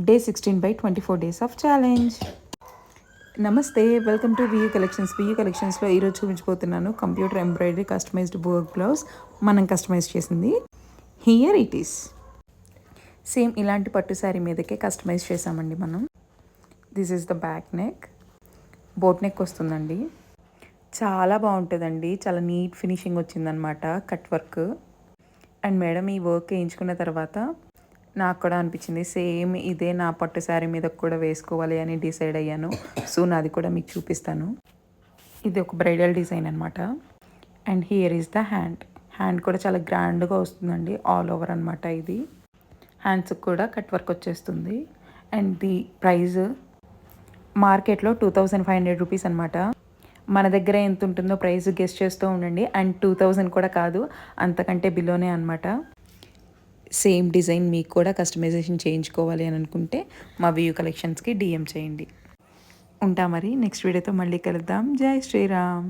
Day 16 by 24 days of challenge. నమస్తే, welcome to వియూ collections. వియూ కలెక్షన్స్లో ఈరోజు చూపించబోతున్నాను computer embroidery customised work blouse. మనం కస్టమైజ్ చేసింది. Here it is. సేమ్ ఇలాంటి పట్టు శారీ మీదకే కస్టమైజ్ చేసామండి మనం. This is the back neck. Boat neck వస్తుందండి. చాలా బాగుంటుందండి. చాలా నీట్ ఫినిషింగ్ వచ్చిందనమాట, కట్ వర్క్. అండ్ మేడం ఈ వర్క్ వేయించుకున్న తర్వాత నాకు కూడా అనిపించింది సేమ్ ఇదే నా పట్టు శారీ మీద కూడా వేసుకోవాలి అని డిసైడ్ అయ్యాను. సో నాది కూడా మీకు చూపిస్తాను. ఇది ఒక బ్రైడల్ డిజైన్ అనమాట. And here is the hand. Hand కూడా చాలా గ్రాండ్గా వస్తుందండి, ఆల్ ఓవర్ అనమాట. ఇది హ్యాండ్స్కి కూడా కట్ వర్క్ వచ్చేస్తుంది. అండ్ ది ప్రైజ్ మార్కెట్లో 2500 రూపీస్ అనమాట. మన దగ్గర ఎంత ఉంటుందో ప్రైస్ గెస్ట్ చేస్తూ ఉండండి. అండ్ 2000 కూడా కాదు, అంతకంటే బిలోనే అనమాట. సేమ్ డిజైన్ మీకు కూడా కస్టమైజేషన్ చేయించుకోవాలి అని అనుకుంటే మా వ్యూ కలెక్షన్స్కి డిఎం చేయండి. ఉంటా మరి, నెక్స్ట్ వీడియోతో మళ్ళీ కలుద్దాం. జై శ్రీరామ్.